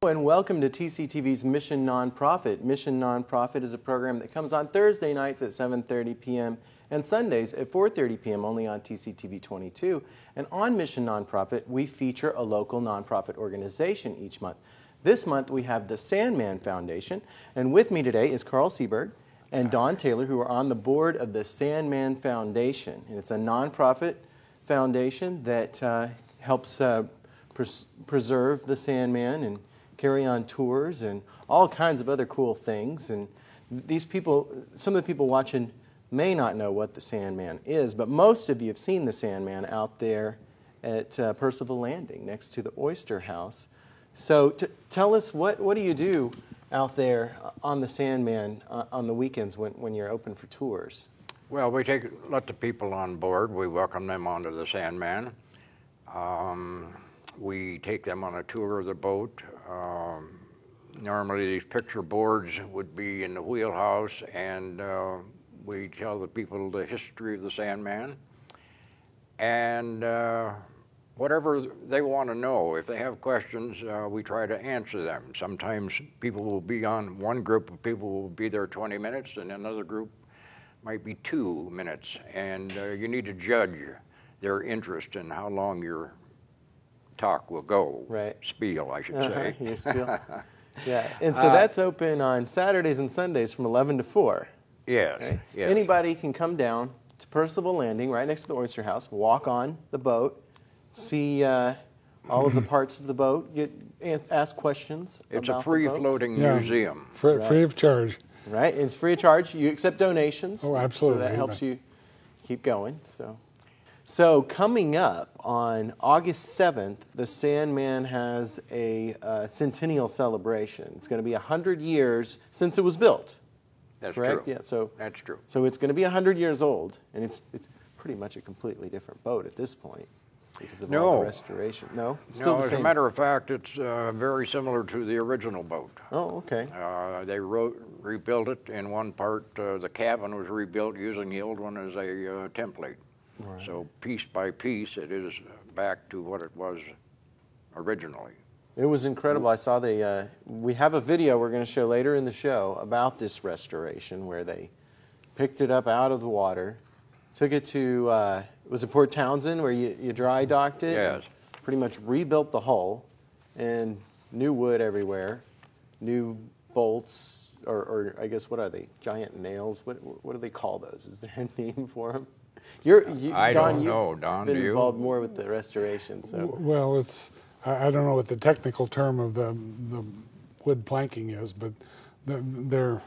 And welcome to TCTV's Mission Nonprofit. Mission Nonprofit is a program that comes on Thursday nights at 7:30 p.m. and Sundays at 4:30 p.m. only on TCTV 22. And on Mission Nonprofit, we feature a local nonprofit organization each month. This month, we have the Sandman Foundation. And with me today is Carl Seberg and Don Taylor, who are on the board of the Sandman Foundation. And it's a nonprofit foundation that helps preserve the Sandman and carry on tours and all kinds of other cool things. And these people, some of the people watching may not know what the Sandman is, but most of you have seen the Sandman out there at Percival Landing next to the Oyster House. So tell us, what do you do out there on the Sandman on the weekends when you're open for tours? Well, we let the people on board. We welcome them onto the Sandman. We take them on a tour of the boat. Normally these picture boards would be in the wheelhouse, and we tell the people the history of the Sandman. And whatever they want to know, if they have questions, we try to answer them. Sometimes people will be on, one group of people will be there 20 minutes, and another group might be 2 minutes. And you need to judge their interest in how long your talk will go. Right. Spiel, I should say. Your spiel. Yeah, and so that's open on Saturdays and Sundays from 11 to 4. Yes, right? yes. Anybody can come down to Percival Landing, right next to the Oyster House, walk on the boat, see all of the parts of the boat, ask questions. It's about a free-floating museum. Free of charge. Right, and it's free of charge. You accept donations. Oh, absolutely. So that helps you keep going. So coming up on August 7th, the Sandman has a centennial celebration. It's going to be 100 years since it was built. That's correct? true. Yeah, so that's true. So it's going to be 100 years old, and it's pretty much a completely different boat at this point because of all the restoration. No, it's still the same. As a matter of fact, it's very similar to the original boat. Oh, okay. They rebuilt it in one part. The cabin was rebuilt using the old one as a template. Right. So piece by piece, it is back to what it was originally. It was incredible. I saw we have a video we're going to show later in the show about this restoration where they picked it up out of the water, took it to, was it Port Townsend where you dry docked it? Yes. Pretty much rebuilt the hull and new wood everywhere, new bolts, or I guess what are they, giant nails? What do they call those? Is there a name for them? I don't know, Don. Been involved more with the restoration, so. Well, I don't know what the technical term of the wood planking is, but they're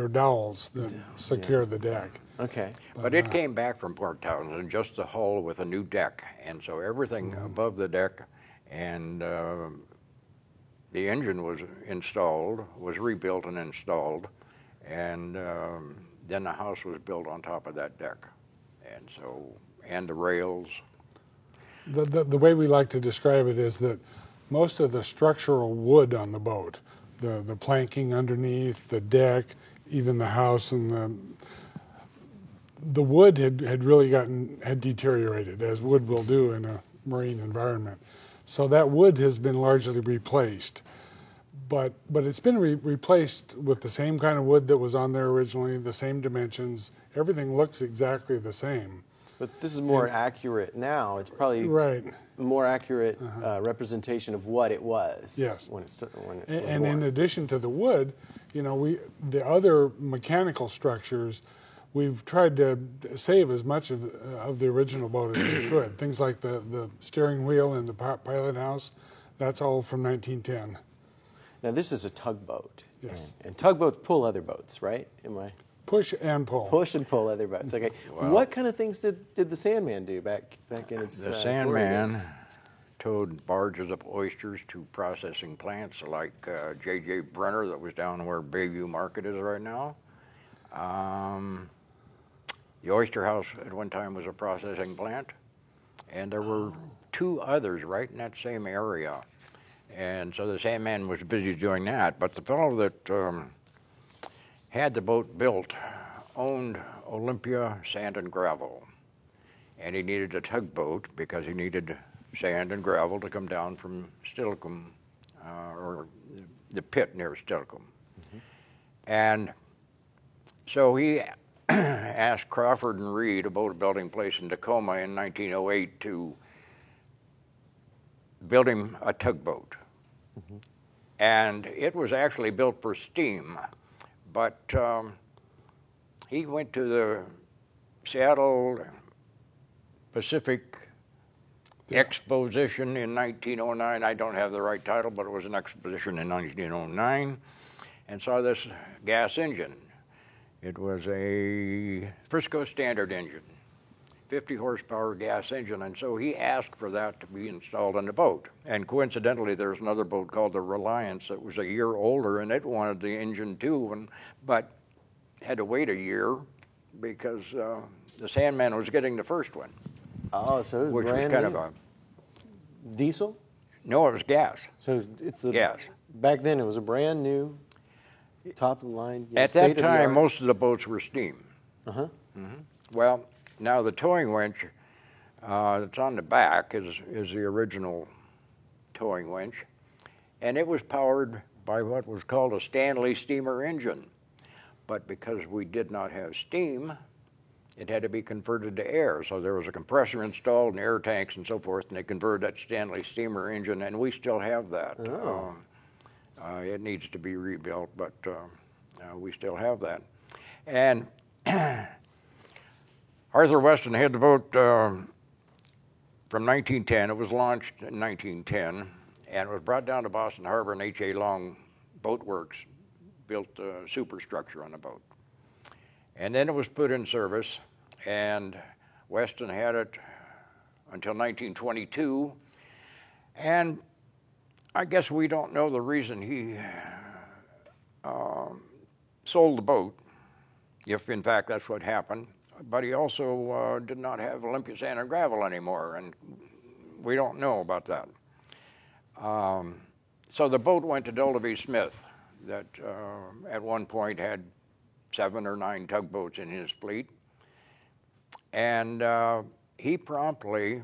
dowels that secure the deck. Okay. But it came back from Port Townsend, just the hull with a new deck, and so everything above the deck and the engine was rebuilt and installed, and then the house was built on top of that deck. And the rails. The way we like to describe it is that most of the structural wood on the boat, the planking underneath, the deck, even the house, and the wood had really had deteriorated, as wood will do in a marine environment. So that wood has been largely replaced. But it's been replaced with the same kind of wood that was on there originally, the same dimensions. Everything looks exactly the same. But this is more accurate now. It's probably a more accurate representation of what it was. Yes. When it was and born. in addition to the wood, the other mechanical structures, we've tried to save as much of the original boat as we could. Things like the steering wheel and the pilot house, that's all from 1910. Now this is a tugboat. Yes. And tugboats pull other boats, right? Am I? Push and pull. Push and pull other boats. Okay. Well, what kind of things did the Sandman do back in its? The Sandman towed barges of oysters to processing plants like J.J. Brenner that was down where Bayview Market is right now. The Oyster House at one time was a processing plant, and there were 2 others right in that same area. And so the Sandman was busy doing that, but the fellow that had the boat built owned Olympia Sand and Gravel, and he needed a tugboat because he needed sand and gravel to come down from Steilacoom or the pit near Stilcombe. And so he asked Crawford and Reed, a boat building place in Tacoma in 1908, to build him a tugboat. And it was actually built for steam, but he went to the Seattle Pacific Exposition in 1909. I don't have the right title, but it was an exposition in 1909, and saw this gas engine. It was a Frisco Standard engine, 50 horsepower gas engine, and so he asked for that to be installed on the boat. And coincidentally, there's another boat called the Reliance that was a year older, and it wanted the engine too, but had to wait a year because the Sandman was getting the first one. Oh, so it was which was brand kind new. of a Diesel? no, it was gas. So it's a Gas. Back then, it was a brand new, top of the line. You know, At that time, state-of-the-art. most of the boats were steam. Well, now the towing winch that's on the back is the original towing winch, and it was powered by what was called a Stanley steamer engine. But because we did not have steam, it had to be converted to air. So there was a compressor installed and air tanks and so forth, and they converted that Stanley steamer engine, and we still have that. Oh. It needs to be rebuilt, but we still have that. And Arthur Weston had the boat from 1910. It was launched in 1910, and it was brought down to Boston Harbor, and H.A. Long Boat Works built the superstructure on the boat. And then it was put in service, and Weston had it until 1922. And I guess we don't know the reason he sold the boat, if in fact that's what happened. But he also did not have Olympia Sand and Gravel anymore, and we don't know about that. So the boat went to Dolby Smith, that at one point had 7 or 9 tugboats in his fleet. And he promptly,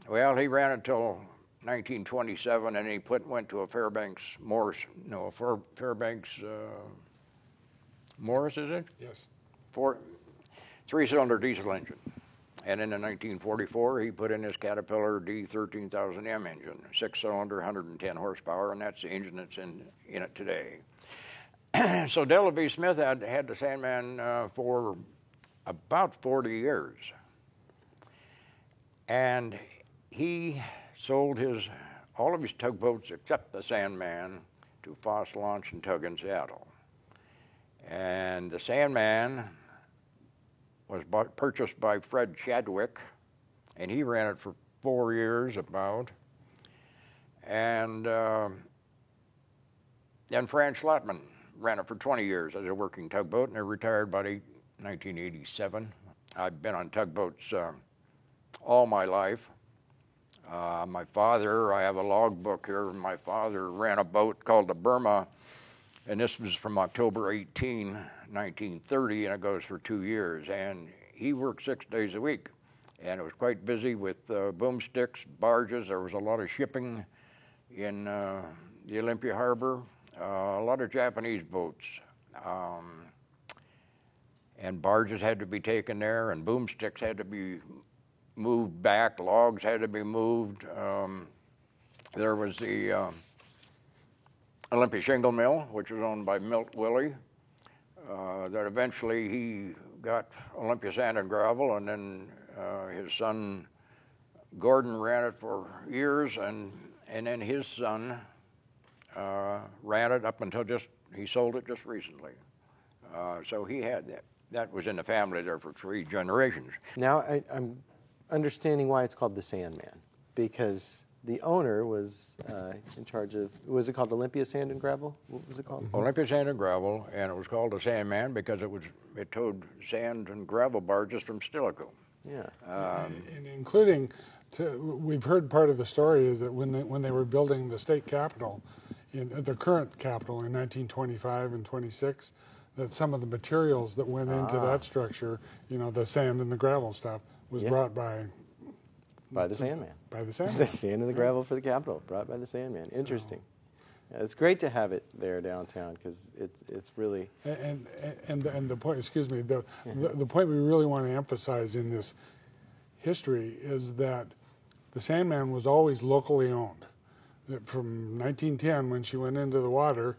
well, he ran until 1927, and he went to a Fairbanks Morris, Morris, is it? Yes. 3-cylinder diesel engine. And then in 1944, he put in his Caterpillar D13000M engine, 6-cylinder, 110 horsepower, and that's the engine that's in it today. So Della V. Smith had the Sandman for about 40 years. And he sold all of his tugboats except the Sandman to Foss Launch and Tug in Seattle. And the Sandman was purchased by Fred Chadwick, and he ran it for 4 years about. And then Fran Schlotman ran it for 20 years as a working tugboat, and they retired about 1987. I've been on tugboats all my life. My father, I have a logbook here, my father ran a boat called the Burma, and this was from October 18, 1930, and it goes for 2 years. And he worked 6 days a week, and it was quite busy with boomsticks, barges. There was a lot of shipping in the Olympia Harbor, a lot of Japanese boats. And barges had to be taken there, and boomsticks had to be moved back, logs had to be moved. There was the Olympia Shingle Mill, which was owned by Milt Willie, that eventually he got Olympia Sand and Gravel, and then his son Gordon ran it for years, and then his son ran it up until he sold it just recently. So he had that. That was in the family there for 3 generations. Now I'm understanding why it's called the Sandman, because the owner was in charge of, was it called Olympia Sand and Gravel? What was it called? Olympia Sand and Gravel, and it was called the Sandman because it towed sand and gravel barges from Stilicho. Yeah. And including, we've heard part of the story is that when they were building the state capitol, the current capitol in 1925 and 26, that some of the materials that went into that structure, the sand and the gravel stuff, was brought by the Sandman. By the Sandman. The sand and the gravel for the Capitol, brought by the Sandman. Interesting. It's great to have it there downtown because it's really. And the point, excuse me, the point we really want to emphasize in this history is that the Sandman was always locally owned. That from 1910, when she went into the water,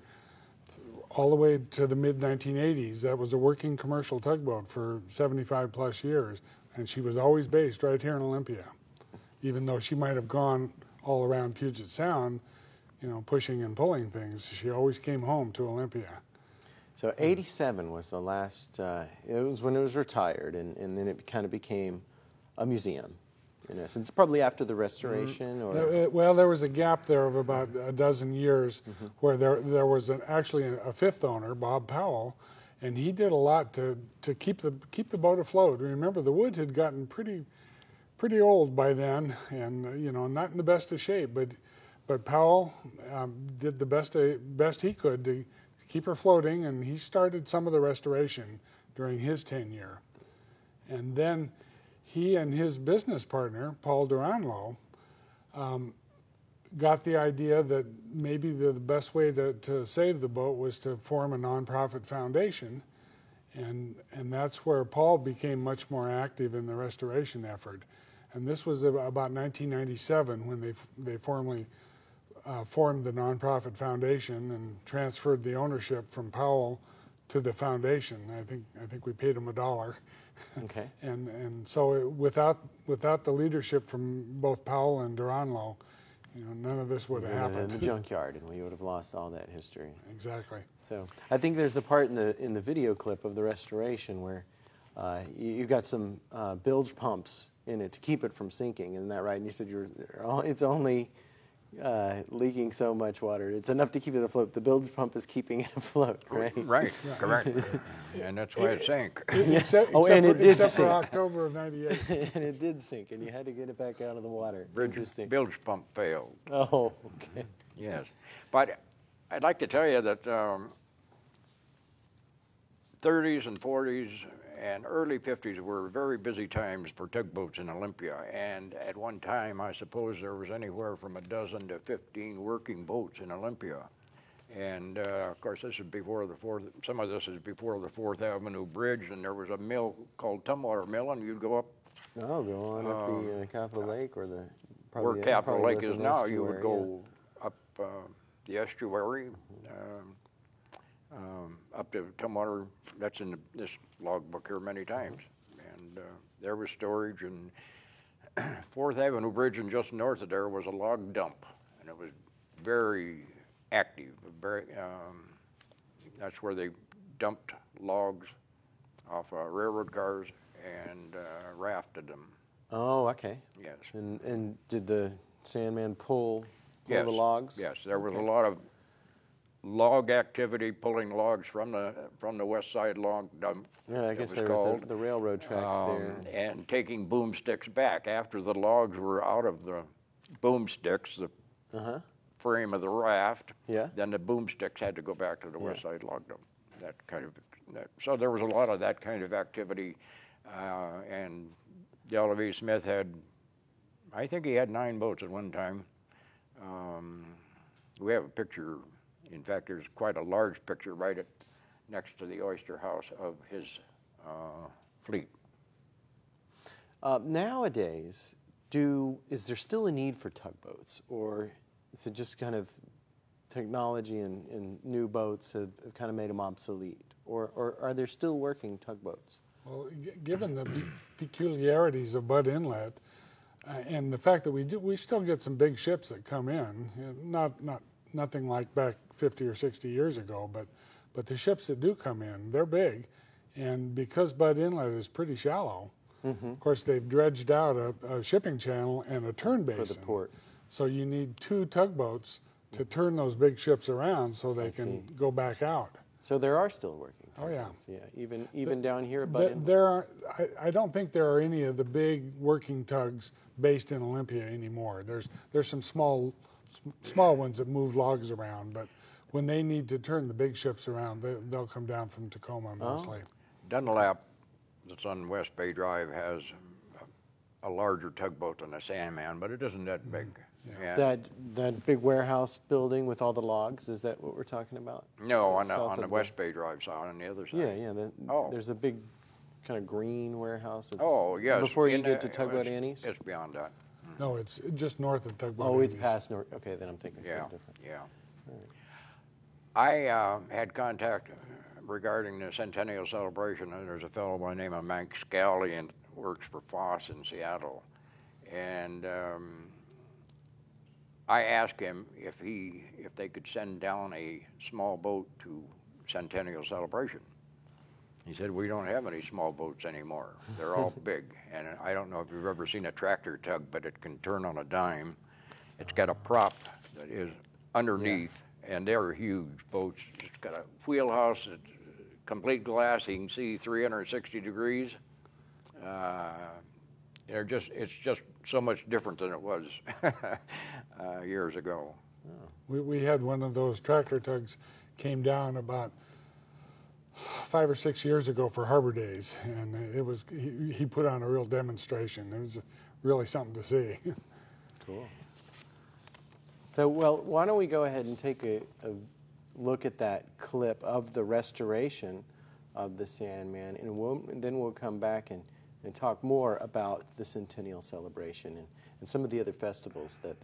all the way to the mid-1980s, that was a working commercial tugboat for 75 plus years, and she was always based right here in Olympia. Even though she might have gone all around Puget Sound, you know, pushing and pulling things, she always came home to Olympia. So 87 was the last, it was when it was retired, and then it kind of became a museum, in essence, probably after the restoration? Or? Well, there was a gap there of about a dozen years where there was actually a fifth owner, Bob Powell, and he did a lot to keep the boat afloat. Remember, the wood had gotten pretty old by then, and you know, not in the best of shape, but Powell did the best he could to keep her floating, and he started some of the restoration during his tenure. And then he and his business partner, Paul Duranlo, got the idea that maybe the best way to save the boat was to form a nonprofit foundation, and that's where Paul became much more active in the restoration effort. And this was about 1997 when they formally formed the nonprofit foundation and transferred the ownership from Powell to the foundation. I think we paid him $1. Okay. And so without the leadership from both Powell and Duranlo, you know, none of this would have happened. In the junkyard, and we would have lost all that history. Exactly. So I think there's a part in the video clip of the restoration where you got some bilge pumps in it to keep it from sinking. Isn't that right? And you said it's only leaking so much water. It's enough to keep it afloat. The bilge pump is keeping it afloat, right? Right, correct. And that's why it sank. Except for October of '98. And it did sink, and you had to get it back out of the water. Interesting. Bilge pump failed. Oh, okay. Yes. But I'd like to tell you that 30s and 40s and early 50s were very busy times for tugboats in Olympia. And at one time, I suppose there was anywhere from a dozen to 15 working boats in Olympia. And of course, this is before some of this is before the 4th Avenue Bridge, and there was a mill called Tumwater Mill, and you'd go up. Oh, go on up the Capitol Lake or the. Where Capitol Lake is now, you would go up the estuary, up to Tumwater. That's in this logbook here many times. And there was storage, and 4th Avenue Bridge, and just north of there was a log dump, and it was very active. That's where they dumped logs off railroad cars and rafted them. Oh, okay. Yes. And did the Sandman pull yes. the logs? Yes, there was a lot of log activity, pulling logs from the West Side log dump. Yeah, I guess there was the railroad tracks there. And taking boomsticks back after the logs were out of the boomsticks, the frame of the raft. Yeah. Then the boomsticks had to go back to the West Side log dump. So there was a lot of that kind of activity, and Delta V. Smith I think he had 9 boats at one time. We have a picture. In fact, there's quite a large picture right next to the Oyster House of his fleet. Nowadays, is there still a need for tugboats, or is it just kind of technology and new boats have kind of made them obsolete, or are there still working tugboats? Well, given the peculiarities of Budd Inlet and the fact that we still get some big ships that come in, nothing like back 50 or 60 years ago, but the ships that do come in, they're big, and because Budd Inlet is pretty shallow, of course they've dredged out a shipping channel and a turn basin for the port. So you need 2 tugboats to turn those big ships around so they can go back out. So there are still working tugboats. Oh yeah, yeah. Even down here at Budd Inlet. There are. I don't think there are any of the big working tugs based in Olympia anymore. There's some small ones that move logs around, but when they need to turn the big ships around, they'll come down from Tacoma mostly. Dunlap, that's on West Bay Drive, has a larger tugboat than the Sandman, but it isn't that big. Yeah. That big warehouse building with all the logs, is that what we're talking about? No, on South the of West Bay Drive side, on the other side. Yeah. Oh. There's a big kind of green warehouse. It's Oh, yes. Before you get to Tugboat Annie's? It's beyond that. No, it's just north of Tugboat Oh, it's Annie's. past North. Okay, then I'm thinking Yeah, something different. yeah. I had contact regarding the centennial celebration. There's a fellow by the name of Mike Scally and works for Foss in Seattle, and I asked him if they could send down a small boat to centennial celebration. He said, we don't have any small boats anymore. They're all big. And I don't know if you've ever seen a tractor tug, but it can turn on a dime. It's got a prop that is underneath, and they're huge boats. It's got a wheelhouse, complete glass. You can see 360 degrees. It's just so much different than it was years ago. We had one of those tractor tugs came down about 5 or 6 years ago for Harbor Days, and it was he put on a real demonstration. It was really something to see. Cool. So, well, why don't we go ahead and take a look at that clip of the restoration of the Sandman, and then we'll come back and talk more about the Centennial Celebration and some of the other festivals that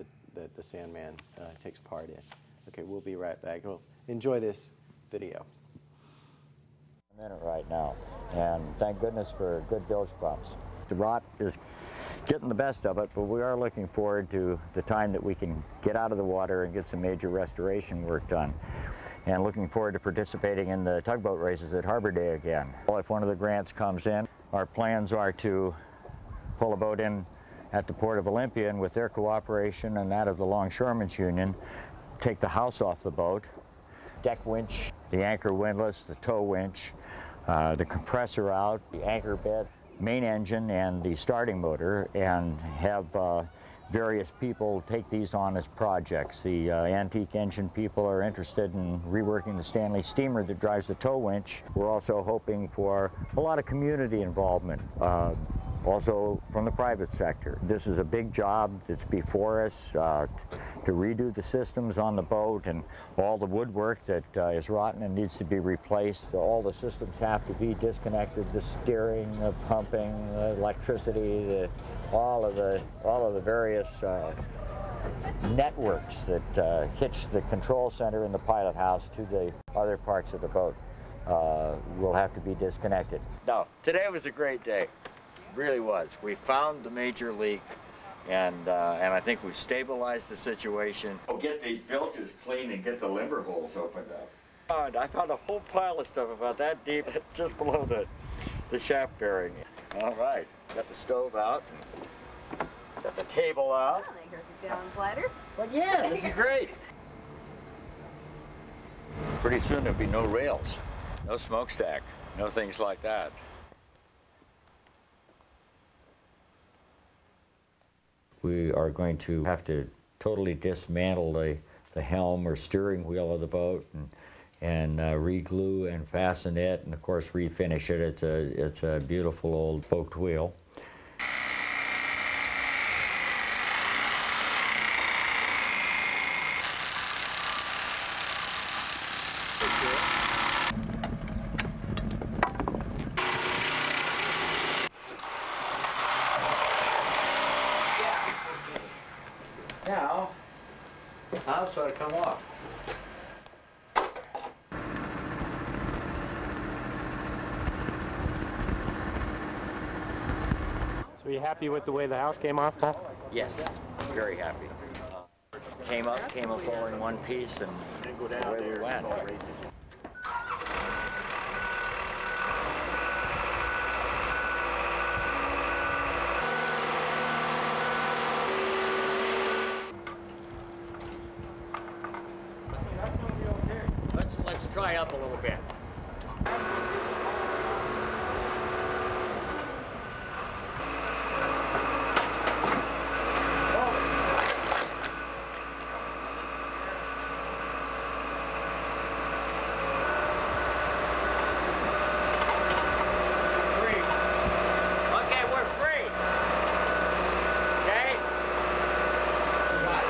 the Sandman takes part in. Okay, we'll be right back. Well, enjoy this video. Minute right now, and thank goodness for good bilge pumps. The rot is getting the best of it, but we are looking forward to the time that we can get out of the water and get some major restoration work done, and looking forward to participating in the tugboat races at Harbor Day again. Well, if one of the grants comes in, our plans are to pull a boat in at the Port of Olympia, and with their cooperation and that of the Longshoremen's Union, take the house off the boat, deck winch, the anchor windlass, the tow winch, the compressor out, the anchor bed, main engine, and the starting motor, and have various people take these on as projects. The antique engine people are interested in reworking the Stanley steamer that drives the tow winch. We're also hoping for a lot of community involvement, also from the private sector. This is a big job that's before us, to redo the systems on the boat, and all the woodwork that is rotten and needs to be replaced. All the systems have to be disconnected, the steering, the pumping, the electricity, all of the various networks that hitch the control center in the pilot house to the other parts of the boat will have to be disconnected. No, today was a great day. Really was. We found the major leak, and I think we've stabilized the situation. We'll get these bilges clean and get the limber holes opened up. I found a whole pile of stuff about that deep just below the shaft bearing. All right, got the stove out, got the table out. Well, I heard the gallon platter. Well, yeah, this is great. Pretty soon there'll be no rails, no smokestack, no things like that. We are going to have to totally dismantle the helm or steering wheel of the boat and re-glue and fasten it, and of course refinish it. It's a beautiful old spoked wheel. Now, I'll sort of come off. So are you happy with the way the house came off, Paul? Yes, very happy. Came up all in one piece, and away we went. Let's try up a little bit. Okay, we're free. Okay? Shot.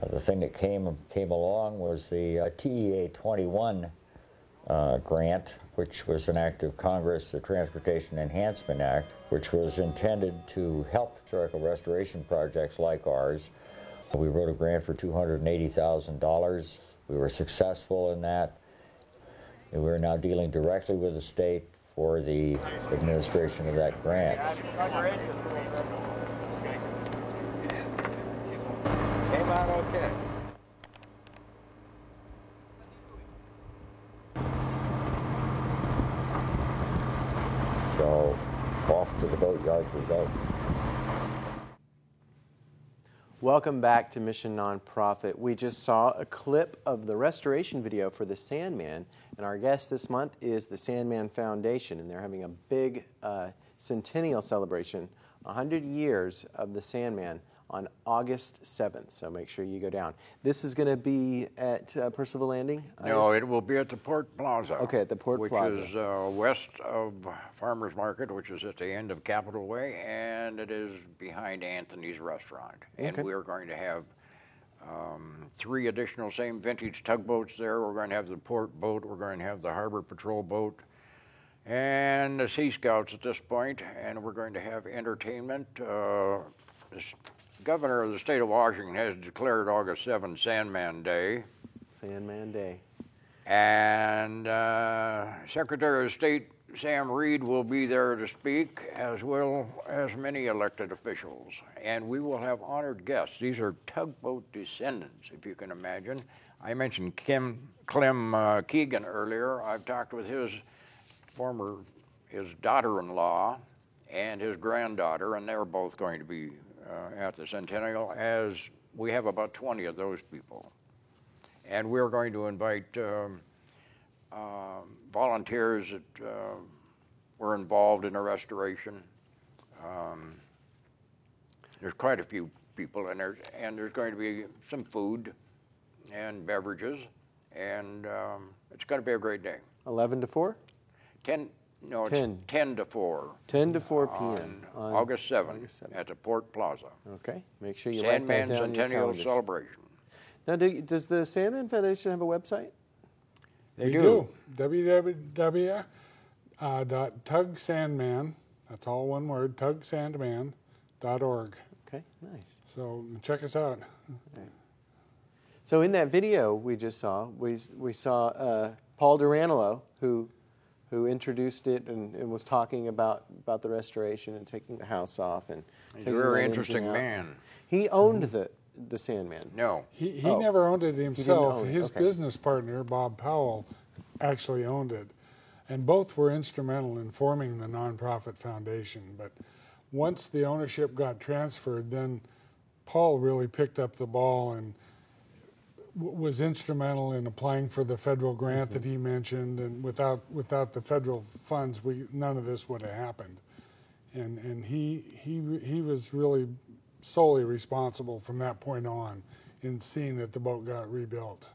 The thing that came along was the TEA 21 grant, which was an act of Congress, the Transportation Enhancement Act, which was intended to help historical restoration projects like ours. We wrote a grant for $280,000. We were successful in that. And we're now dealing directly with the state for the administration of that grant. Came out okay. So off to the boatyard we go. Welcome back to Mission Nonprofit. We just saw a clip of the restoration video for the Sandman, and our guest this month is the Sandman Foundation, and they're having a big centennial celebration, 100 years of the Sandman, on August 7th, so make sure you go down. This is going to be at Percival Landing? No, it will be at the Port Plaza. Okay, at the Port Plaza. Which is west of Farmers Market, which is at the end of Capitol Way, and it is behind Anthony's Restaurant. And Okay. we're going to have 3 additional same vintage tugboats there. We're going to have the port boat, we're going to have the harbor patrol boat, and the Sea Scouts at this point, and we're going to have entertainment. The Governor of the state of Washington has declared August 7th Sandman Day. Sandman Day. And Secretary of State Sam Reed will be there to speak, as well as many elected officials. And we will have honored guests. These are tugboat descendants, if you can imagine. I mentioned Clem Keegan earlier. I've talked with his daughter-in-law and his granddaughter, and they're both going to be at the Centennial, as we have about 20 of those people. And we're going to invite volunteers that were involved in the restoration. There's quite a few people, and there's going to be some food and beverages, and it's going to be a great day. 11 to 4? 10 to 4. 10 to 4 p.m. on August 7th at the Port Plaza. Okay, make sure you write that Sandman down in your Centennial calendars. Celebration. Now, does the Sandman Foundation have a website? We do. www.tugsandman, that's all one word, tugsandman.org. Okay, nice. So check us out. So in that video we just saw, we saw Paul Duranolo, who introduced it and was talking about the restoration and taking the house off and He's a taking very the interesting engine out. man. He owned the Sandman. No. He never owned it himself. own it, His okay. business partner, Bob Powell, actually owned it. And both were instrumental in forming the nonprofit foundation. But once the ownership got transferred, then Paul really picked up the ball and was instrumental in applying for the federal grant that he mentioned. And without the federal funds, none of this would have happened. And he was really solely responsible from that point on in seeing that the boat got rebuilt.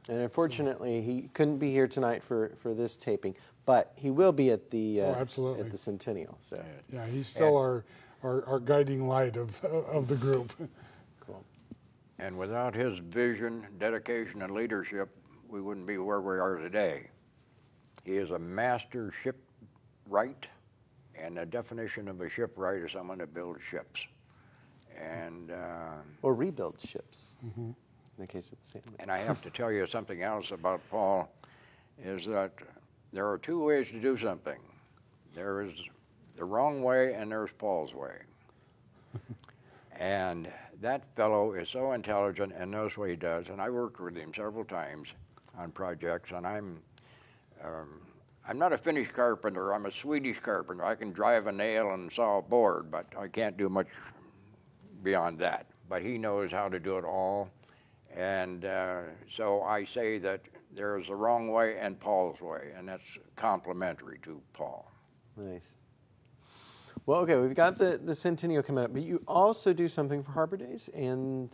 And unfortunately, he couldn't be here tonight for this taping, but he will be at the absolutely. at the Centennial. So Yeah, he's still our guiding light of the group. cool. And without his vision, dedication, and leadership, we wouldn't be where we are today. He is a master shipwright, and the definition of a shipwright is someone that builds ships. And Or rebuild ships. In the case of the Sandman. and I have to tell you something else about Paul, is that there are 2 ways to do something. There is the wrong way, and there's Paul's way. And that fellow is so intelligent and knows what he does. And I worked with him several times on projects, and I'm not a Finnish carpenter. I'm a Swedish carpenter. I can drive a nail and saw a board, but I can't do much beyond that. But he knows how to do it all. And so I say that there's the wrong way and Paul's way, and that's complimentary to Paul. Nice. Well, okay, we've got the Centennial coming up, but you also do something for Harbor Days, and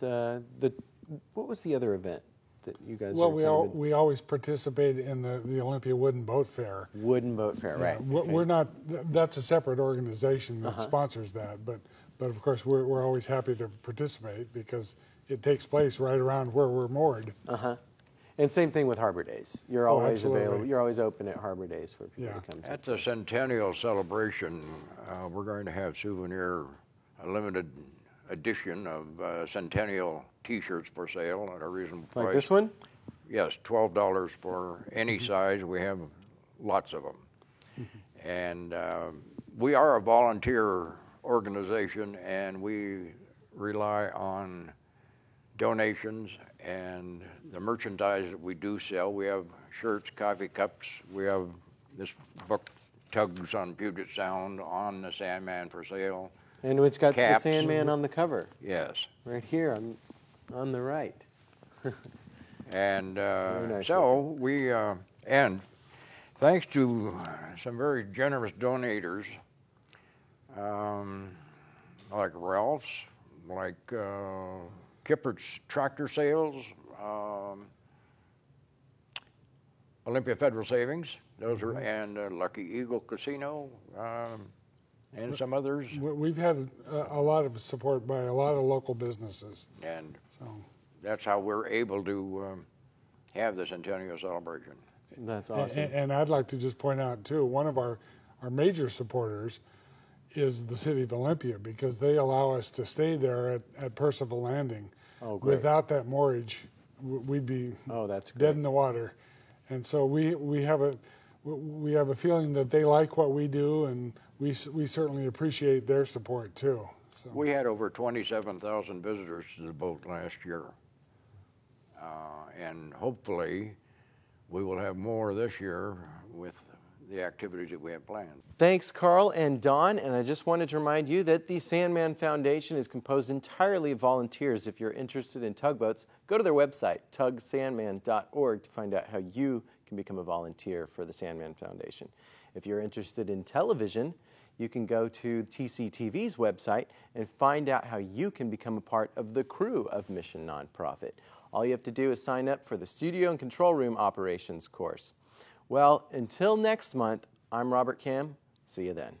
what was the other event that you guys? Well, we always participate in the Olympia Wooden Boat Fair. Wooden Boat Fair, right? We're not. That's a separate organization that sponsors that, but But of course, we're always happy to participate because it takes place right around where we're moored. And same thing with Harbor Days. You're Oh, always absolutely. available. You're always open at Harbor Days for people Yeah. to come to. At the centennial celebration, we're going to have a limited edition of centennial T-shirts for sale at a reasonable price. Like this one? Yes, $12 for any size. We have lots of them. And we are a volunteer organization, and we rely on donations and the merchandise that we do sell. We have shirts, coffee cups. We have this book, Tugs on Puget Sound, on the Sandman for sale. And it's got Caps. the Sandman on the cover, Yes. right here on the right. And nice so we, and thanks to some very generous donators, like Ralph's, like Kippert's Tractor Sales, Olympia Federal Savings, those are, and Lucky Eagle Casino, and some others. We've had a lot of support by a lot of local businesses. And So that's how we're able to have the centennial celebration. That's awesome. And I'd like to just point out too, one of our major supporters is the city of Olympia, because they allow us to stay there at Percival Landing. Oh, great. Without that moorage, we'd be That's dead great. in the water. And so we have a feeling that they like what we do, and we certainly appreciate their support too. So. We had over 27,000 visitors to the boat last year. And hopefully we will have more this year with the activities that we have planned. Thanks, Carl and Don. And I just wanted to remind you that the Sandman Foundation is composed entirely of volunteers. If you're interested in tugboats, go to their website, tugsandman.org, to find out how you can become a volunteer for the Sandman Foundation. If you're interested in television, you can go to TCTV's website and find out how you can become a part of the crew of Mission Nonprofit. All you have to do is sign up for the Studio and Control Room Operations course. Well, until next month, I'm Robert Cam. See you then.